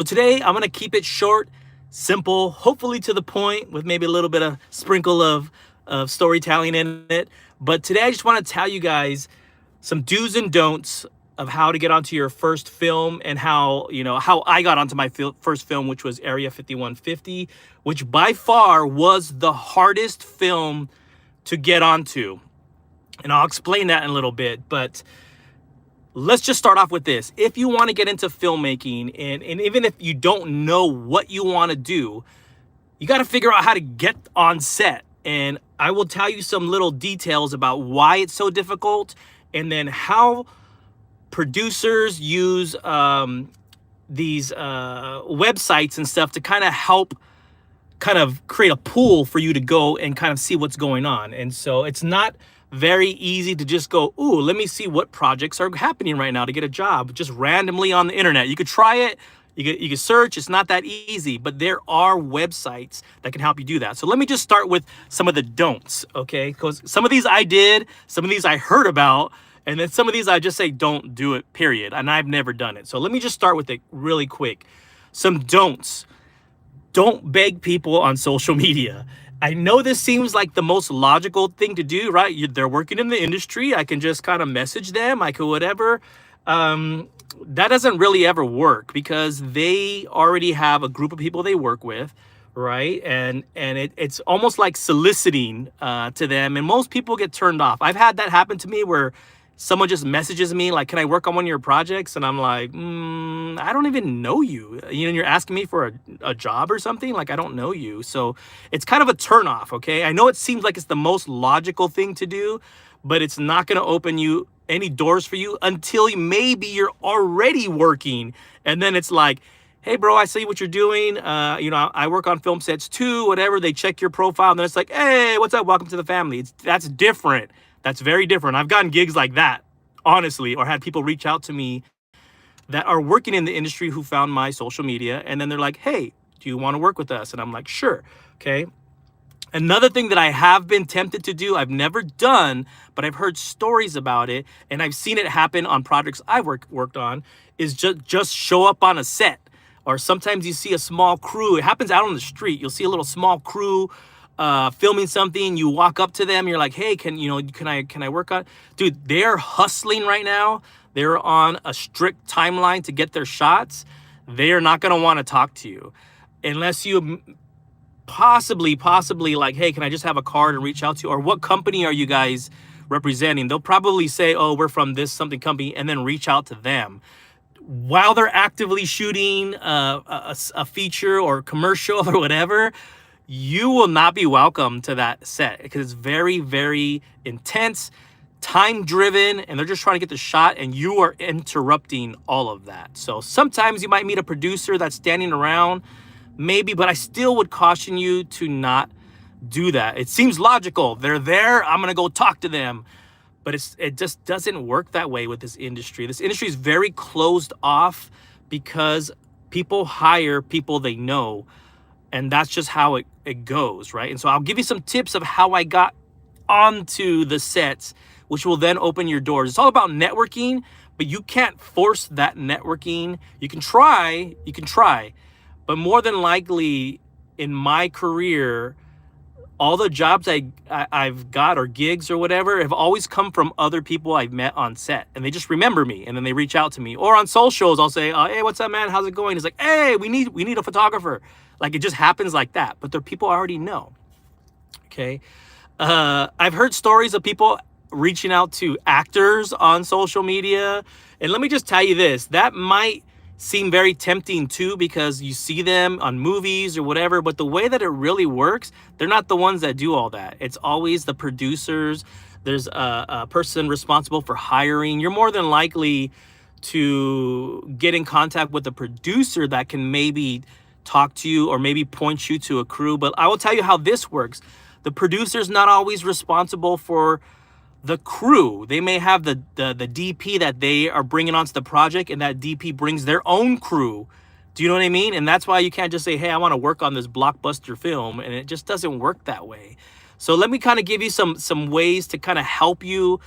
So today I'm gonna keep it short, simple, hopefully to the point, with maybe a little bit of sprinkle of storytelling in it. But today I just want to tell you guys some do's and don'ts of how to get onto your first film, and how I got onto my first film, which was Area 5150, which by far was the hardest film to get onto. And I'll explain that in a little bit. But let's just start off with this. If you want to get into filmmaking, and even if you don't know what you want to do, you got to figure out how to get on set. And I will tell you some little details about why it's so difficult, and then how producers use these websites and stuff to kind of help create a pool for you to go and kind of see what's going on. And so it's not very easy to just go, ooh, let me see what projects are happening right now to get a job just randomly on the internet. You could try it, you could search. It's not that easy, but there are websites that can help you do that. So let me just start with some of the don'ts, okay? Because some of these I did, some of these I heard about, and then some of these I just say don't do it, period. And I've never done it. So let me just start with it really quick. Some don'ts. Don't beg people on social media. I know this seems like the most logical thing to do, right? They're working in the industry. I can just kind of message them. I could whatever. That doesn't really ever work, because they already have a group of people they work with, right? And it's almost like soliciting to them. And most people get turned off. I've had that happen to me where someone just messages me like, can I work on one of your projects? And I'm like, I don't even know you. You're asking me for a job or something? Like, I don't know you. So it's kind of a turnoff, okay? I know it seems like it's the most logical thing to do, but it's not going to open you any doors for you until maybe you're already working. And then it's like, hey, bro, I see what you're doing. I work on film sets too, whatever. They check your profile, and then it's like, hey, what's up? Welcome to the family. That's different. That's very different. I've gotten gigs like that, honestly, or had people reach out to me that are working in the industry who found my social media, and then they're like, hey, do you want to work with us? And I'm like, sure. Okay. Another thing that I have been tempted to do, I've never done, but I've heard stories about it, and I've seen it happen on projects I've worked on, is just show up on a set. Or sometimes you see a small crew. It happens out on the street. You'll see a little small crew filming something. You walk up to them, you're like, hey, can I work on? Dude, they're hustling right now. They're on a strict timeline to get their shots. They are not going to want to talk to you unless you possibly like, hey, can I just have a card and reach out to you? Or what company are you guys representing? They'll probably say, oh, we're from this something company, and then reach out to them while they're actively shooting a feature or commercial or whatever. You will not be welcome to that set, because it's very, very intense, time driven, and they're just trying to get the shot, and you are interrupting all of that. So sometimes you might meet a producer that's standing around, maybe, but I still would caution you to not do that. It seems logical. They're there, I'm gonna go talk to them. But it just doesn't work that way with this industry. This industry is very closed off, because people hire people they know. And that's just how it goes, right? And so I'll give you some tips of how I got onto the sets, which will then open your doors. It's all about networking, but you can't force that networking. You can try, but more than likely in my career, all the jobs I've got, or gigs or whatever, have always come from other people I've met on set, and they just remember me, and then they reach out to me. Or on socials, I'll say, hey, what's up, man? How's it going? He's like, hey, we need a photographer. Like, it just happens like that. But they're people I already know. Okay. I've heard stories of people reaching out to actors on social media. And let me just tell you this, that might seem very tempting too, because you see them on movies or whatever, but the way that it really works, they're not the ones that do all that. It's always the producers. There's a person responsible for hiring. You're more than likely to get in contact with a producer that can maybe talk to you or maybe point you to a crew. But I will tell you how this works. The producer's not always responsible for the crew. They may have the DP that they are bringing onto the project, and that DP brings their own crew. Do you know what I mean? And that's why you can't just say, hey, I want to work on this blockbuster film, and it just doesn't work that way. So let me kind of give you some ways to kind of help you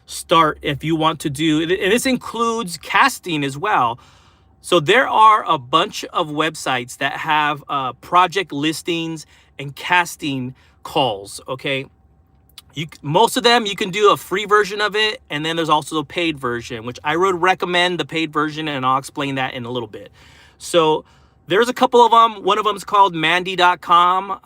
start if you want to do, and this includes casting as well. So there are a bunch of websites that have project listings and casting calls. Okay, most of them you can do a free version of it, and then there's also a paid version, which I would recommend the paid version, and I'll explain that in a little bit. So there's a couple of them. One of them is called Mandy.com.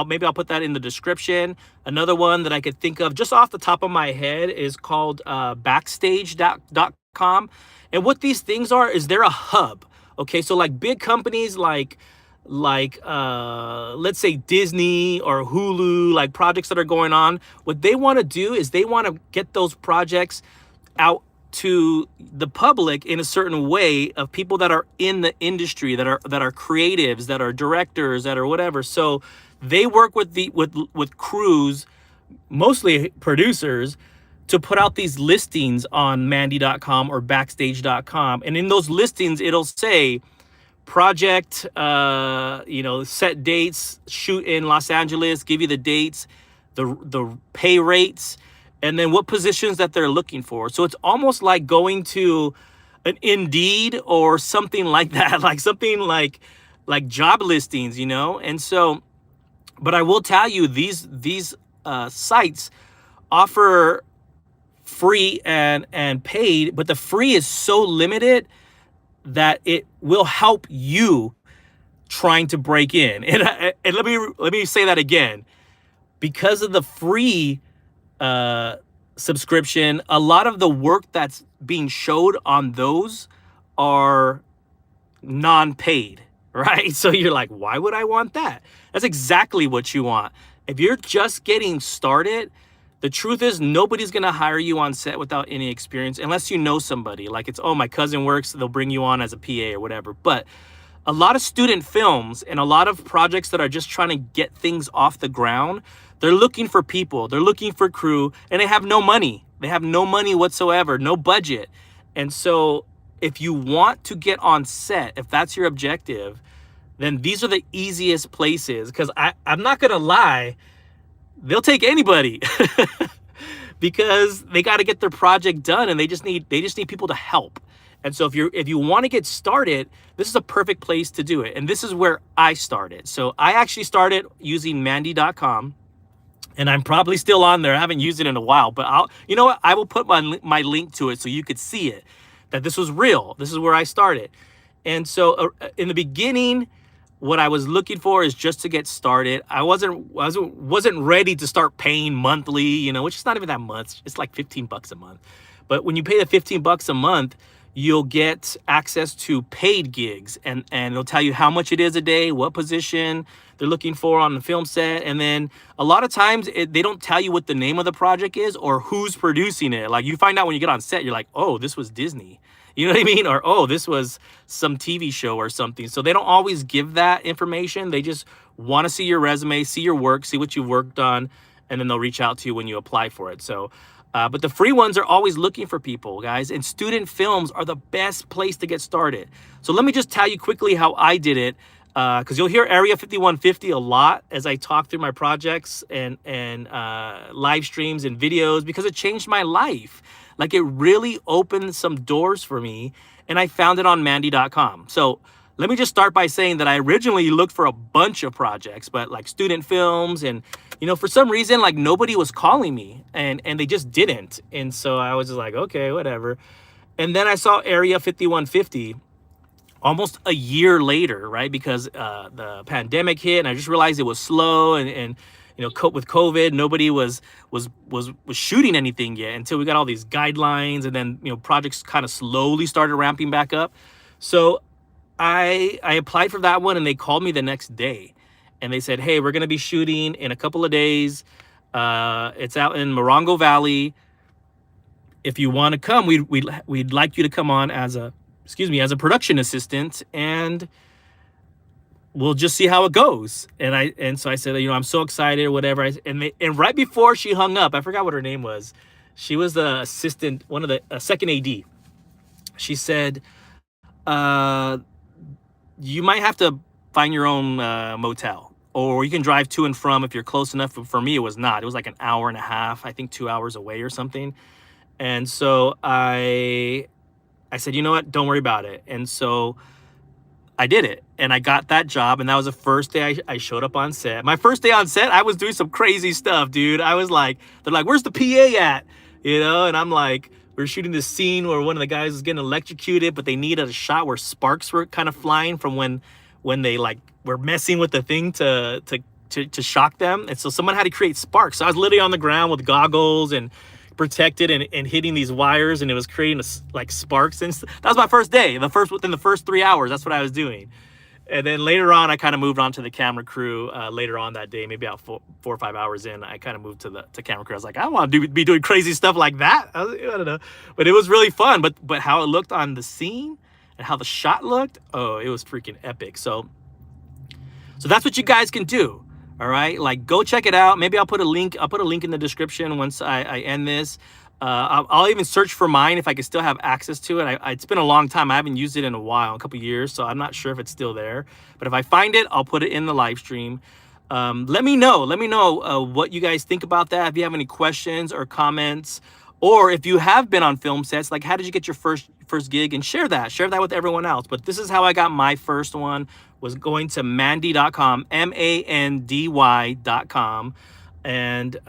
Maybe I'll put that in the description. Another one that I could think of just off the top of my head is called Backstage.com. And what these things are is they're a hub. Okay, so like big companies like let's say Disney or Hulu, like projects that are going on, what they want to do is they want to get those projects out to the public in a certain way of people that are in the industry, that are creatives, that are directors, that are whatever. So they work with crews, mostly producers, to put out these listings on Mandy.com or Backstage.com. And in those listings, it'll say project, set dates, shoot in Los Angeles, give you the dates, the pay rates, and then what positions that they're looking for. So it's almost like going to an Indeed or something like that, like something like job listings, And so, but I will tell you, these sites offer free and paid, but the free is so limited that it will help you trying to break in. And let me say that again. Because of the free subscription, a lot of the work that's being showed on those are non-paid, right? So you're like, why would I want that? That's exactly what you want. If you're just getting started, the truth is nobody's going to hire you on set without any experience unless you know somebody. Like it's, oh, my cousin works, they'll bring you on as a PA or whatever. But a lot of student films and a lot of projects that are just trying to get things off the ground, they're looking for people, they're looking for crew, and they have no money. They have no money whatsoever, no budget. And so if you want to get on set, if that's your objective, then these are the easiest places. Because I'm not going to lie, they'll take anybody because they got to get their project done, and they just need people to help. And so if you want to get started, this is a perfect place to do it. And this is where I started. So I actually started using Mandy.com, and I'm probably still on there. I haven't used it in a while, but you know what? I will put my link to it so you could see it, that this was real. This is where I started. And so in the beginning, what I was looking for is just to get started. I wasn't ready to start paying monthly, which is not even that much. It's like $15 a month. But when you pay the $15 a month, you'll get access to paid gigs, and it'll tell you how much it is a day, what position they're looking for on the film set. And then a lot of times they don't tell you what the name of the project is or who's producing it. Like you find out when you get on set, you're like, oh, this was Disney. You know what I mean? Or, oh, this was some TV show or something. So they don't always give that information. They just want to see your resume, see your work, see what you've worked on, and then they'll reach out to you when you apply for it. So, but the free ones are always looking for people, guys. And student films are the best place to get started. So let me just tell you quickly how I did it, because you'll hear Area 5150 a lot as I talk through my projects and live streams and videos, because it changed my life. Like it really opened some doors for me, and I found it on Mandy.com. So let me just start by saying that I originally looked for a bunch of projects, but like student films, and for some reason, like nobody was calling me, and they just didn't. And so I was just like, okay, whatever. And then I saw Area 5150 almost a year later, right? Because the pandemic hit, and I just realized it was slow, and with COVID, nobody was shooting anything yet until we got all these guidelines, and then projects kind of slowly started ramping back up. So I applied for that one, and they called me the next day, and they said, hey, we're going to be shooting in a couple of days. It's out in Morongo Valley. If you want to come, we'd like you to come on as a production assistant, and we'll just see how it goes. And so I said, I'm so excited or whatever. And right before she hung up, I forgot what her name was. She was the assistant, one of the second AD. She said, you might have to find your own motel, or you can drive to and from if you're close enough. For me, it was not. It was like an hour and a half, I think 2 hours away or something. And so I I said, you know what, don't worry about it. And so I did it, and I got that job, and that was the first day I showed up on set. My first day on set, I was doing some crazy stuff, dude. I was like, they're like, where's the PA at? You know, and I'm like, we're shooting this scene where one of the guys was getting electrocuted, but they needed a shot where sparks were kind of flying from when they like were messing with the thing to shock them. And so someone had to create sparks. So I was literally on the ground with goggles and protected and hitting these wires, and it was creating like sparks. And that was my first day. Within the first 3 hours, that's what I was doing. And then later on, I kind of moved on to the camera crew. Later on that day, maybe about 4 or 5 hours in, I kind of moved to camera crew. I was like, I want to be doing crazy stuff like that. I don't know, but it was really fun. But how it looked on the scene and how the shot looked, oh, it was freaking epic. So that's what you guys can do. All right, like go check it out. Maybe I'll put a link in the description once I end this. I'll even search for mine if I can still have access to it. It's been a long time. I haven't used it in a while, a couple years, so I'm not sure if it's still there. But if I find it, I'll put it in the live stream. Let me know what you guys think about that. If you have any questions or comments, or if you have been on film sets, like how did you get your first gig, and share that with everyone else. But this is how I got my first one, was going to mandy.com, mandy.com, and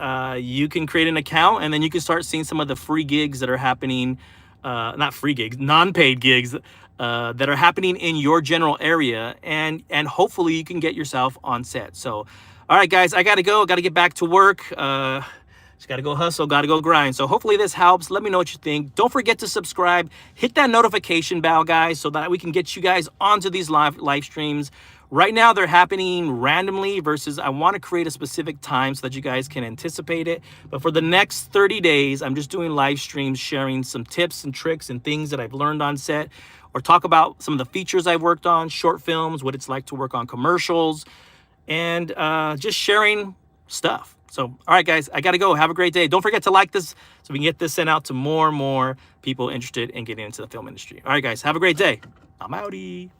you can create an account, and then you can start seeing some of the free gigs that are happening, not free gigs, non-paid gigs that are happening in your general area, and hopefully you can get yourself on set. So all right guys, I gotta get back to work. Just got to go hustle, got to go grind. So hopefully this helps. Let me know what you think. Don't forget to subscribe. Hit that notification bell, guys, so that we can get you guys onto these live streams. Right now, they're happening randomly versus I want to create a specific time so that you guys can anticipate it. But for the next 30 days, I'm just doing live streams, sharing some tips and tricks and things that I've learned on set, or talk about some of the features I've worked on, short films, what it's like to work on commercials, and just sharing stuff. So, all right, guys, I got to go. Have a great day. Don't forget to like this so we can get this sent out to more and more people interested in getting into the film industry. All right, guys, have a great day. I'm outie.